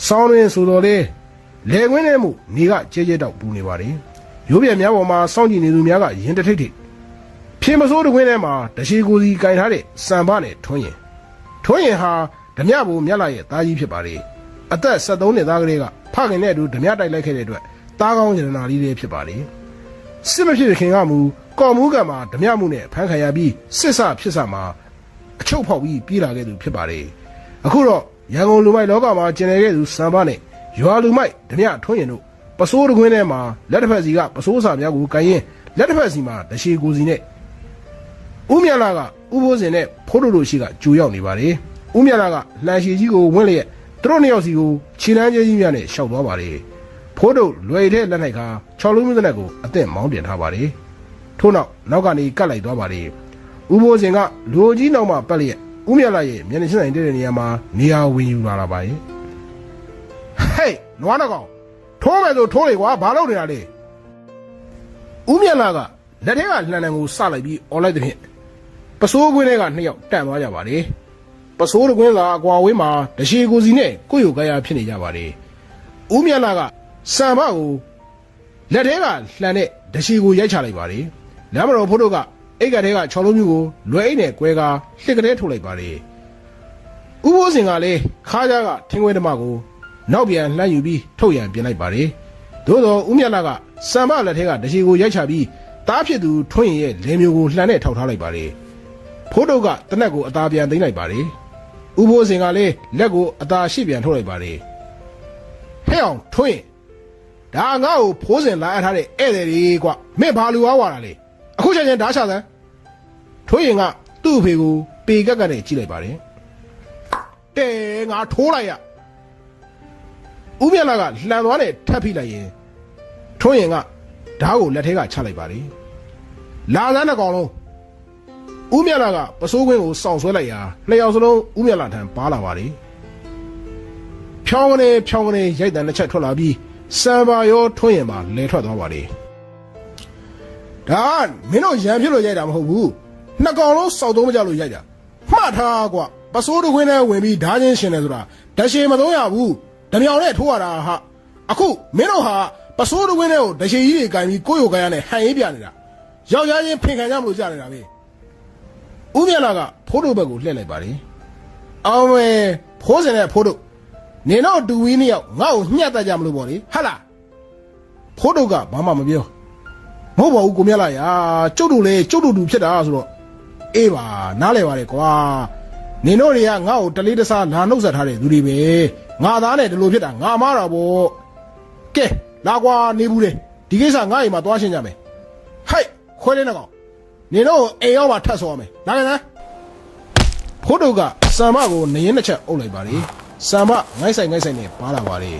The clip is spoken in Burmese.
ဆောင်းရင်းဆိုတော့လေလေကွင်းထဲမှုနေကကျဲကျဲတောက်ပူနေပါတယ်ရိုးပြများပေါ်မှာစောင့်ကြည့်နေသူများကရင်တထိတ်ထိတ်ဖြေမစိုးတကွင်းထဲမှာတရှိကိုစီကင်ထားတဲ့စံပနဲ့ထွန်းရင်ဟာဓမြဘူမြတ်လာရဲ့သားကြီးဖြစ်ပါတယ်အသက်73နှစ်သားကလေးကဖခင်နဲ့အတူဓမြတိုက်လိုက်ခဲ့တဲ့အတွက်သားကောင်းရတနာလေးတွေဖြစ်ပါတယ်စစ်မဖြစ်ခင်ကမူကော်မူးကမှာဓမြမှုနဲ့ဖမ်းခံရပြီးစစ်ဆဖြစ်ဆမှာအချုပ်ဖောက်ပြီးပြေးလာခဲ့သူဖြစ်ပါတယ်အခုတော့ရန်ကုန်လူမိုက်လောကမှာကျင်လည်ခဲ့သူစံပနဲ့ရွာလူမိုက်ဓမြထွန်းရင်တို့ပစိုးတကွင်းထဲမှာလက်တစ်ဖက်စီကပစိုးစာများကိုကန်ရင်လက်တစ်ဖက်စီမှာတရှိကိုစီနဲ့ဦးမြလာကဥပိုးစင်နဲ့ဖိုးတို့ရှိကကြိုရောက်နေပါတယ်ဦးမြလာကလှန်ရှည်ကြီးကိုဝင့်လျက်သူတို့နှစ်ယောက်စီကိုခြေလမ်းကျဲကြီးများနဲ့ရှောက်သွားပါတယ်ဖိုးတို့လွယ်တဲ့လက်၌က6လုံးမျိုးတဲ့ကိုအသင့်မောင်းတင်ထားပါတယ်ထို့နောက်ကနေကတ်လိုက်သွားပါတယ်ဥပိုးစင်ကလူကြီးနောက်မှပတ်လျက်ဦးမြလာရဲ့မျက်နှာချင်းဆိုင်တဲ့နေရာမှာနေရာဝင်ယူလာပါရဲ့ဟေးနွားနှကောင်ထိုးမယ်ဆိုထိုးလေကွာဘာလုပ်နေတာလဲဦးမြလာကလက်ထဲကလှန်တံကိုစလိုက်ပြီးអော်လိုက်တဲ့ဖြင့်ပစိုးကွင်းထဲကနှစ်ယောက်တန့်သွားကြပါတယ်ပစိုးကွင်းသာအကွာဝေးမှာတရှိကိုစီနဲ့ကိုယ့်ရုပ်ကာယဖြစ်နေကြပါတယ်ဦးမြလာကစံမကိုလက်ထဲကလှန်တဲ့တရှိကိုရိုက်ချလိုက်ပါတယ်လမ်းမတော်ဖိုးတို့ကအိတ်ကတဲ့က6လုံးမျိုးကိုလွယ်အိတ်နဲ့ကွဲကားလှစ်ကလေးထုတ်လိုက်ပါတယ်ဥပိုးစင်ကလည်းခါးကြားကထင်းခွဲဓမ္မကိုနောက်ပြန်လှမ်းယူပြီးထုတ်ရန်ပြင်လိုက်ပါတယ်သို့သောဦးမြတ်လာကစံမလက်ထဲကတရှိကိုရိုက်ချပြီးတားဖြစ်သူထွန်းရင်ရဲ့လင်မျိုးကိုလှန်နဲ့ထောက်ထားလိုက်ပါတယ်ဖိုးတို့ကတနက်ကိုအသာပြန်သိမ်းလိုက်ပါတယ်ဥပိုးစင်ကလည်းလက်ကိုအသာရှိပြန်ထုတ်လိုက်ပါတယ်ဟဲ့အောင်ထွန်းရင်ဒါငါ့ကိုဖိုးစင်လာအပ်ထားတဲ့ဧည့်သည်တွေကမင်းဘာလူဝါတာလဲအခုချက်ချင်းဓာတ်ချစမ်းထွန်းရင်ကသူ့အဖေကိုပေကက်ကနဲ့ကြည့်လိုက်ပါတယ်တဲငါထိုးလိုက်ရဦးမြတ်လာကလှန်သွားနဲ့ထပ်ဖိလိုက်ရင်ထွန်းရင်ကဓာတ်ကိုလက်ထဲကချလိုက်ပါတယ်လာစမ်းတဲ့ကောင်လုံးဦးမြတ်လာကပစိုးကွင်းကိုစောင့်ဆွဲလိုက်ရာနှစ်ယောက်စလုံးဦးမြတ်လာထံပါလာပါတယ်ဖြောင်းကနေရိုက်တံတစ်ချက်ထွက်လာပြီးစံပါရောထွန်းရင်ပါလဲထွက်သွားပါတယ်ဒါမင်းတို့ရံဖြစ်လို့ရိုက်တာမဟုတ်ဘူးနှစ်ကောင်လုံးစောက်သုံးမကြလို့ရိုက်တာမှတ်ထားကွာပစိုးတခွင်းထဲဝင်ပြီးဓာချင်းရှင်တယ်ဆိုတာဓာရှည်မသုံးရဘူးဓမြောင်နဲ့ထိုးရတာဟာအခုမင်းတို့ဟာပစိုးတခွင်းထဲကိုဓာရှည်ကြီးတွေကင်ပြီးကိုယ့်ရုပ်ကရနဲ့ဟန်ရေးပြနေတာယောက်ျားချင်းဖင်ခံကြမလို့ကြနေတာပဲဦးမြလာကဖိုးတို့ဘက်ကိုလှည့်လိုက်ပါတယ်အောင်မဲဖိုးစင်နဲ့ဖိုးတို့နေတော့တူဝီးနှစ်ယောက်ငါ့ကိုညှက်တတ်ကြမလို့ပေါ့လေဟာလားဖိုးတို့ကဘာမှမပြောမဟုတ်ပါဘူးကိုမြလာရာကျုပ်တို့လေကျုပ်တို့တူဖြစ်တာဆိုတော့အေးပါနားလဲပါလေကွာနေတို့တွေကငါ့ကိုတလေးတစားလာနှုတ်ဆက်ထားတဲ့သူတွေပဲငါသားနဲ့ဒီလိုဖြစ်တာငါမားတာပေါ့ကဲလာကွာနေဘူးလေဒီကိစ္စငါ့အိမ်မှာသွားရှင်းကြမယ်ဟိုက်ခွဲလေးနဲ့ကောင်နေတော့အိမ်ရောက်မှထပ်ဆောရမယ်လာခဲ့စမ်းဖိုးတို့ကစံမကိုနရင်တစ်ချက်အုပ်လိုက်ပါလေစံမငိုက်ဆိုင်နဲ့ပါလာပါလေ